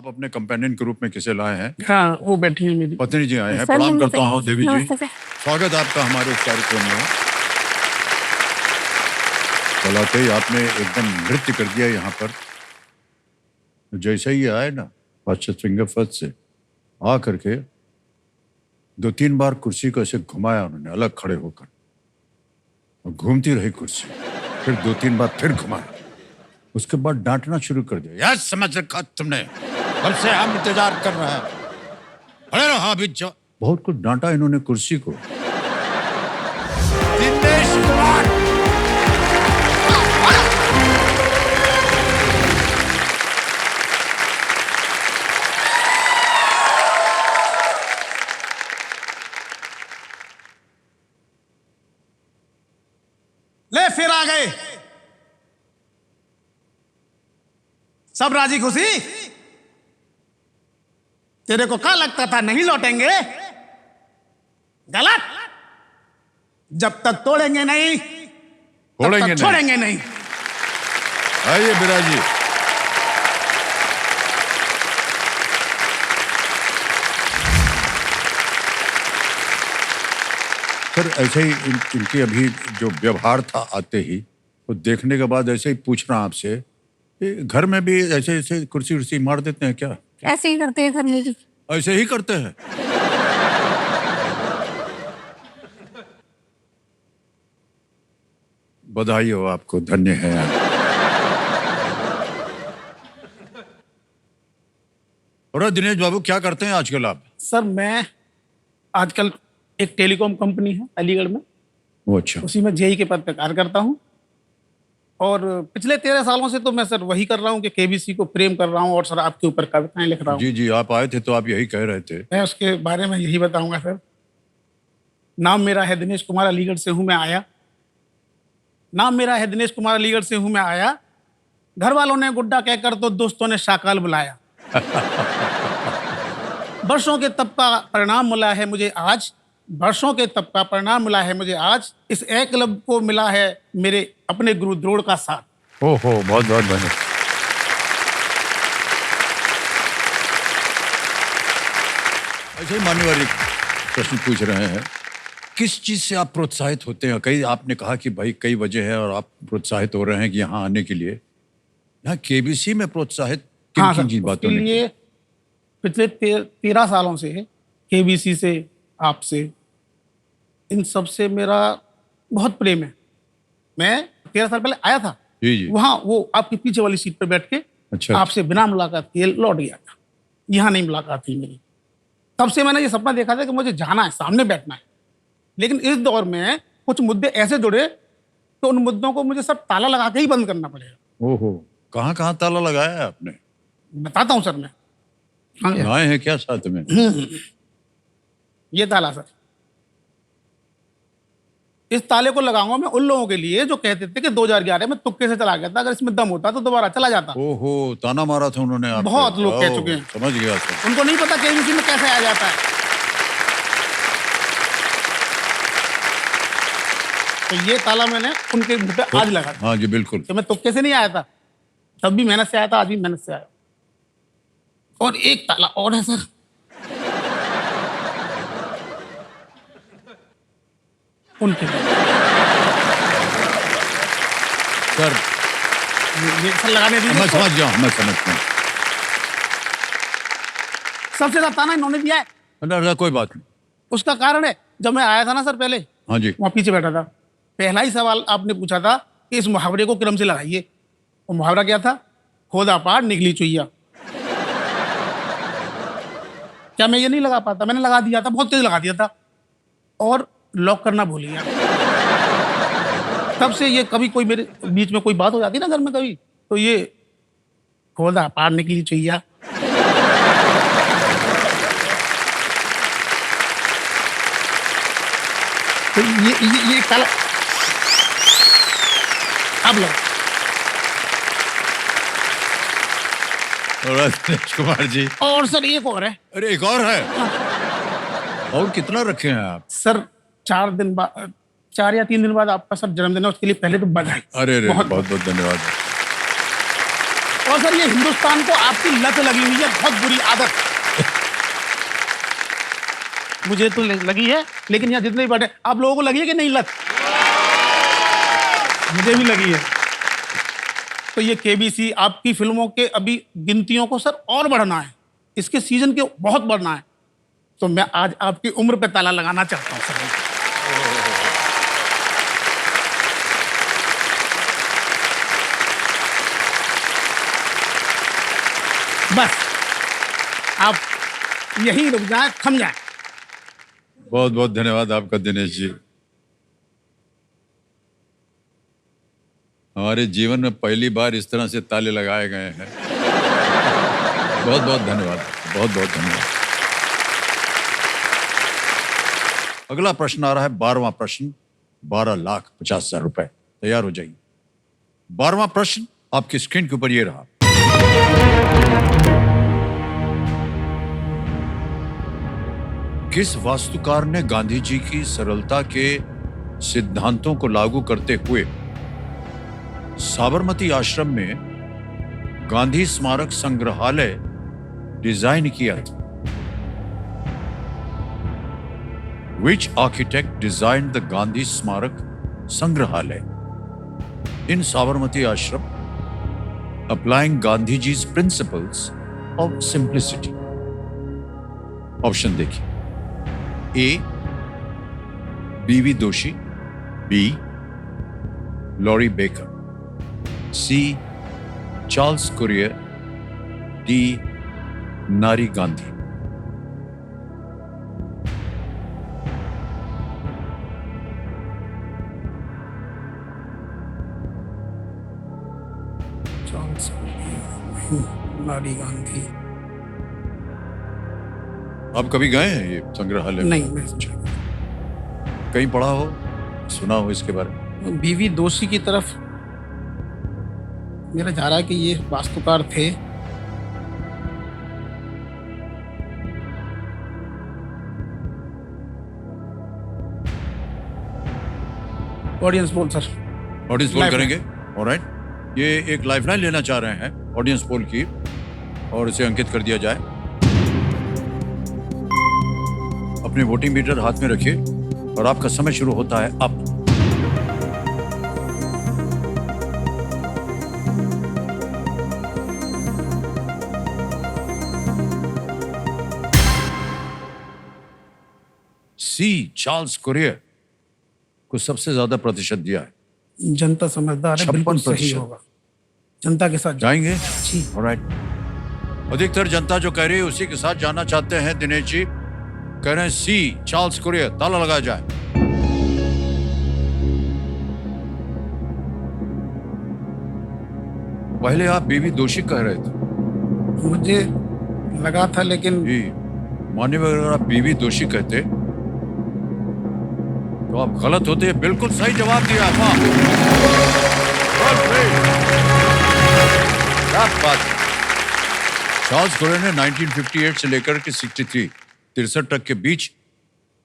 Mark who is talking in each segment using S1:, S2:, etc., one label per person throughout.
S1: आप अपने कंपेनियन के रूप में किसे लाए हैं?
S2: हाँ, वो बैठी है मेरी
S1: पत्नी जी आए हैं।
S3: सर,
S1: प्रणाम
S3: नमस्ते।
S1: करता हूँ देवी जी।
S3: नमस्ते सर।
S1: स्वागत आपका हमारे इस कार्यक्रम में। कल आते ही आपने एकदम नृत्य कर दिया यहाँ पर। जैसे ही आए ना पाश्चात्य फिंगर फर्स्ट से आ करके 2-3 बार कुर्सी को ऐसे घुमाया उन्होंने अलग खड़े होकर, और घूमती रही कुर्सी। फिर 2-3 बार फिर घुमाया। उसके बाद डांटना शुरू कर दिया, यार समझ रखा तुमने, कब से हम इंतजार कर रहे हैं, अरे रहा अभी बहुत कुछ डांटा इन्होंने कुर्सी को। दिनेश कुमार
S2: ले फिर आ गए सब राजी खुशी। तेरे को क्या लगता था नहीं लौटेंगे? गलत। जब तक तोड़ेंगे नहीं तब तक छोड़ेंगे नहीं।
S1: आइए बिराजी। सर ऐसे ही इनके अभी जो व्यवहार था आते ही, वो देखने के बाद ऐसे ही पूछना आपसे, घर में भी ऐसे ऐसे कुर्सी उर्सी मार देते हैं क्या?
S3: ऐसे ही करते हैं सर मेरी।
S1: ऐसे ही करते हैं? बधाई हो आपको, धन्य है आप। और दिनेश बाबू क्या करते हैं आजकल आप?
S2: सर मैं आजकल एक टेलीकॉम कंपनी है अलीगढ़ में,
S1: वो अच्छा।
S2: उसी में जेई के पद पे कार्य करता हूँ। और पिछले 13 सालों से तो मैं सर वही कर रहा हूँ कि केबीसी को प्रेम कर रहा हूँ और सर आपके ऊपर कविताएं लिख रहा हूँ।
S1: जी जी, आप आए थे तो आप यही कह रहे थे।
S2: मैं उसके बारे में यही बताऊंगा सर। नाम मेरा है दिनेश कुमार, अलीगढ़ से हूँ मैं आया। नाम मेरा है दिनेश कुमार, अलीगढ़ से हूँ मैं आया। घर वालों ने गुड्डा कहकर तो दोस्तों ने शाकाल बुलाया। वर्षों के तप का परिणाम मिला है मुझे आज। वर्षों के तप का परिणाम मिला है मुझे आज। इस एकलव्य को मिला है मेरे अपने गुरु द्रोण का साथ।
S1: ओहो, बहुत बहुत धन्यवाद। ऐसे ही मान्यवर एक प्रश्न पूछ रहे हैं, किस चीज से आप प्रोत्साहित होते हैं? कई आपने कहा कि भाई कई वजह है और आप प्रोत्साहित हो रहे हैं कि यहाँ आने के लिए। यहाँ केबीसी में प्रोत्साहित किन किन चीज बातों
S2: के लिए? पिछले 13 सालों से केबीसी से, आपसे, इन सब से मेरा बहुत प्रेम है। मैं 13 साल पहले आया था
S1: जी जी।
S2: वहां वो आपके पीछे वाली सीट पर बैठ के
S1: अच्छा,
S2: आपसे बिना मुलाकात किए लौट गया था। यहाँ नहीं मुलाकात थी मेरी। तब से मैंने ये सपना देखा था कि मुझे जाना है, सामने बैठना है। लेकिन इस दौर में कुछ मुद्दे ऐसे जुड़े तो उन मुद्दों को मुझे सब ताला लगा के ही बंद करना पड़ेगा।
S1: ओहो, कहाँ कहाँ ताला लगाया है आपने?
S2: बताता हूँ सर मैं।
S1: आए हैं क्या साथ में?
S2: ये ताला सर, इस ताले को लगाऊंगा मैं उन लोगों के लिए जो कहते थे कि 2011 में तुक्के से चला गया था, अगर इसमें दम होता तो दोबारा चला जाता।
S1: ओहो, ताना मारा था उन्होंने आप?
S2: बहुत लोग कह चुके हैं।
S1: समझ गया सर।
S2: उनको नहीं पता केबीसी में कैसे आ जाता है। तो ये ताला मैंने उनके मुंह पे आज लगा था।
S1: हाँ जी बिल्कुल।
S2: तो मैं तुक्के से नहीं आया था, तब भी मेहनत से आया था, आज भी मेहनत से आया। और एक ताला और है सर, उनके
S1: सर
S2: ये सर लगाने दीजिए।
S1: मैं समझ गया, मैं समझ गया।
S2: सबसे ज्यादा ताना इन्होंने दिया है।
S1: ना, कोई बात नहीं।
S2: उसका कारण है, जब मैं आया था ना सर पहले,
S1: हाँ जी,
S2: वहां पीछे बैठा था, पहला ही सवाल आपने पूछा था कि इस मुहावरे को क्रम से लगाइए। वो मुहावरा क्या था? खोदा पार निकली चुईया। क्या मैं ये नहीं लगा पाता? मैंने लगा दिया था, बहुत तेज लगा दिया था, और लॉक करना भूल गया। तब से ये कभी कोई मेरे बीच में कोई बात हो जाती ना घर में कभी, तो ये खोदा पार निकली चुईया। तो ये ताला अब लो।
S1: दिनेश कुमार जी।
S2: और सर एक और है।
S1: अरे एक और है? और कितना रखे हैं आप?
S2: सर 4 दिन बाद, 4 या 3 दिन बाद आपका सर जन्मदिन है, उसके लिए पहले तो बधाई।
S1: अरे बहुत बहुत धन्यवाद।
S2: और सर ये हिंदुस्तान को आपकी लत लगी हुई है, बहुत बुरी आदत। मुझे तो लगी है, लेकिन यहाँ जितने भी बैठे आप लोगों को लगी है कि नहीं लत? मुझे भी लगी है। तो ये केबीसी आपकी फिल्मों के अभी गिनतियों को सर और बढ़ना है, इसके सीजन के बहुत बढ़ना है। तो मैं आज आपकी उम्र पे ताला लगाना चाहता हूँ सर। बस आप यही रुक जाए, थम जाए।
S1: बहुत बहुत धन्यवाद आपका दिनेश जी। हमारे जीवन में पहली बार इस तरह से ताले लगाए गए हैं। बहुत बहुत धन्यवाद, बहुत बहुत धन्यवाद। अगला प्रश्न आ रहा है, 12वां प्रश्न, 12,50,000 रुपए। तैयार हो जाइए। 12वां प्रश्न आपकी स्क्रीन के ऊपर ये रहा। किस वास्तुकार ने गांधी जी की सरलता के सिद्धांतों को लागू करते हुए साबरमती आश्रम में गांधी स्मारक संग्रहालय डिजाइन किया था? Which architect designed the Gandhi Smarak Sangrahalaya in Sabarmati Ashram, applying Gandhiji's principles of simplicity? Option देखिए। A B V Doshi, B Laurie Baker, C Charles Correa, D Nari Gandhi.
S2: नारी गांधी।
S1: आप कभी गए हैं ये संग्रहालय में?
S2: नहीं,
S1: कहीं पढ़ा हो, सुना हो इसके बारे में?
S2: बीवी दोषी की तरफ मेरा जा रहा है कि ये वास्तुकार थे। Audience poll sir.
S1: Audience poll
S2: Lifeline।
S1: करेंगे? ऑलराइट। ये एक लाइफलाइन लेना चाह रहे हैं ऑडियंस पोल की, और इसे अंकित कर दिया जाए। अपने वोटिंग मीटर हाथ में रखिए और आपका समय शुरू होता है अब। सी चार्ल्स कुरियर को सबसे ज्यादा प्रतिशत दिया है।
S2: जनता समझदार है, बिल्कुल सही
S1: 56%
S2: होगा। जनता के साथ
S1: जाएंगे?
S2: जी।
S1: ऑलराइट। अधिकतर जनता जो कह रही है उसी के साथ जाना चाहते हैं दिनेश जी। कह रहे हैं सी चार्ल्स कुरियर। ताला लगाया जाए। पहले आप बीवी दोषी कह रहे थे।
S2: मुझे लगा था, लेकिन
S1: जी माननीय, अगर आप बीवी दोषी कहते तो आप गलत होते। बिल्कुल सही जवाब दिया। वाह, क्या बात है। चार्ल्स कुरियर ने 1958 से लेकर के 63 तक के बीच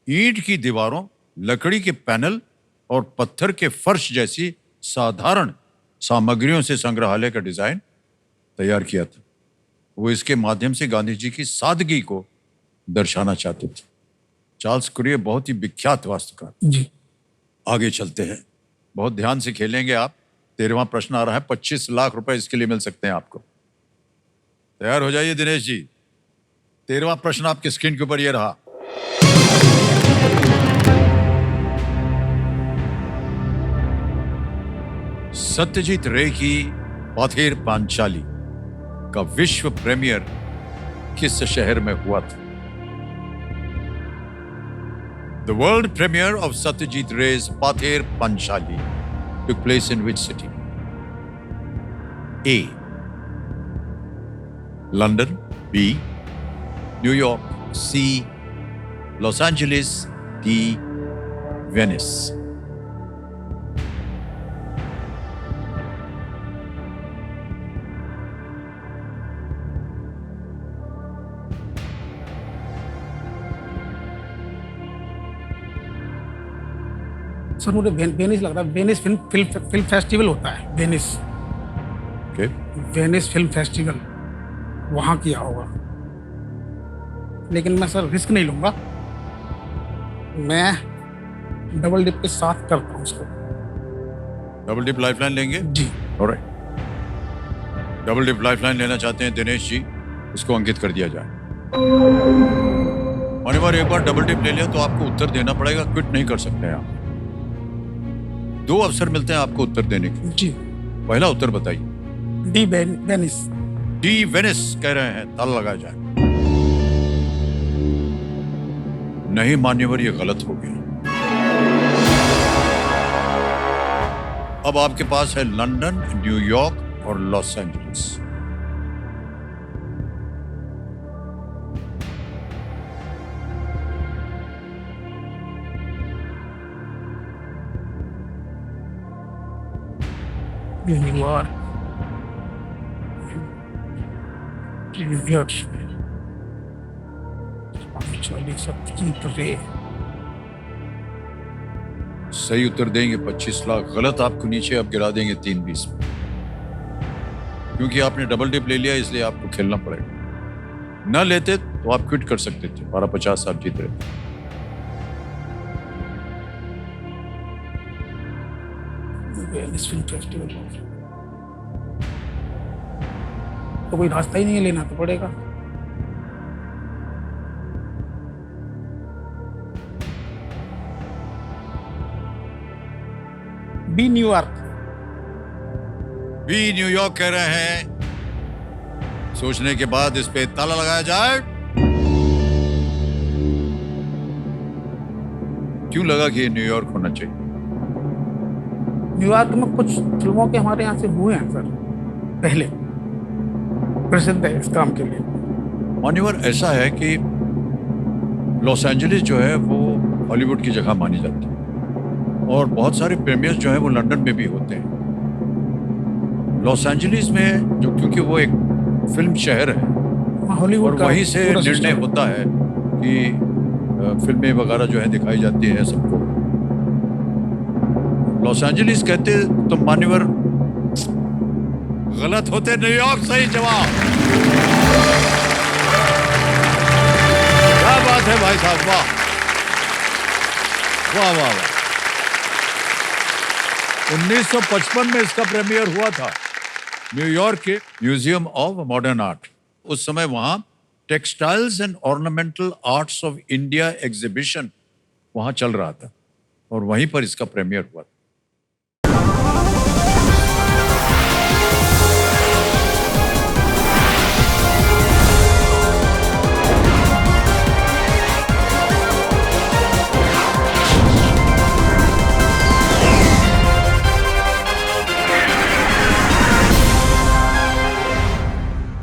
S1: ईंट की दीवारों, लकड़ी के पैनल और पत्थर के फर्श जैसी साधारण सामग्रियों से संग्रहालय का डिजाइन तैयार किया था। वो इसके माध्यम से गांधी जी की सादगी को दर्शाना चाहते थे। चार्ल्स कुरियर बहुत ही विख्यात वास्तुकार।
S2: जी।
S1: आगे चलते हैं, बहुत ध्यान से खेलेंगे आप। 13वां प्रश्न आ रहा है, 25 लाख रुपए इसके लिए मिल सकते हैं आपको। तैयार हो जाइए दिनेश जी। 13वां प्रश्न आपके स्क्रीन के ऊपर ये रहा। सत्यजीत रे की पाथेर पांचाली का विश्व प्रीमियर किस शहर में हुआ था? The world premiere of Satyajit Ray's Pather Panchali took place in which city? A. London, B. New York, C. Los Angeles, D. Venice.
S2: Sir मुझे वेनिस लग रहा है। वेनिस फिल्म फेस्टिवल होता है Venice.
S1: Okay
S2: Venice film festival वहाँ किया होगा। लेकिन मैं सर रिस्क नहीं लूँगा, मैं डबल डिप के साथ करता हूँ उसको।
S1: डबल डिप लाइफलाइन लेंगे?
S2: जी
S1: ऑलराइट, डबल डिप लाइफलाइन लेना चाहते हैं दिनेश जी, इसको अंकित कर दिया जाए। और एक बार डबल डिप ले लिया तो आपको उत्तर देना पड़ेगा, क्विट नहीं कर सकते हैं आप। 2 अवसर मिलते हैं आपको उत्तर देने के।
S2: जी।
S1: पहला उत्तर बताइए।
S2: D Venice.
S1: डी वेनिस कह रहे हैं, ताला लगाया जाए। नहीं मान्यवर, ये गलत हो गया। अब आपके पास है लंदन, न्यूयॉर्क और लॉस एंजलिस।
S2: न्यूयॉर्क, न्यूयॉर्क,
S1: सही उत्तर देंगे 25 लाख, गलत आपको नीचे अब गिरा देंगे 3-20 में। क्योंकि आपने डबल डिप ले लिया इसलिए आपको खेलना पड़ेगा। न लेते तो आप क्विट कर सकते थे, 1250 आप जीत रहे थे।
S2: वेनिस फिल्म फेस्टिवल तो कोई रास्ता ही नहीं है, लेना तो पड़ेगा। B New York.
S1: बी न्यूयॉर्क कह रहे हैं। सोचने के बाद इस पे ताला लगाया जाए। क्यों लगा कि ये न्यूयॉर्क होना चाहिए?
S2: न्यूयॉर्क में कुछ फिल्मों के हमारे यहाँ से हुए हैं सर, पहले प्रसिद्ध है इस काम के लिए।
S1: मान्यवर ऐसा है कि लॉस एंजलिस जो है वो हॉलीवुड की जगह मानी जाती है और बहुत सारे प्रीमियर्स जो है वो लंदन में भी होते हैं। लॉस एंजलिस में जो, क्योंकि वो एक फिल्म शहर है
S2: हॉलीवुड
S1: और
S2: का
S1: वहीं से
S2: पूरा
S1: निर्णय
S2: सिस्टम।
S1: होता है कि फिल्में वगैरह जो है दिखाई जाती है सबको। लॉस एंजलिस कहते तो मान्यवर गलत होते। न्यूयॉर्क सही जवाब। क्या बात है भाई साहब, वाह वाह वाह वाह। 1955 में इसका प्रीमियर हुआ था न्यूयॉर्क के म्यूजियम ऑफ मॉडर्न आर्ट। उस समय वहां textiles and ornamental arts of India exhibition वहां चल रहा था और वहीं पर इसका प्रीमियर हुआ था।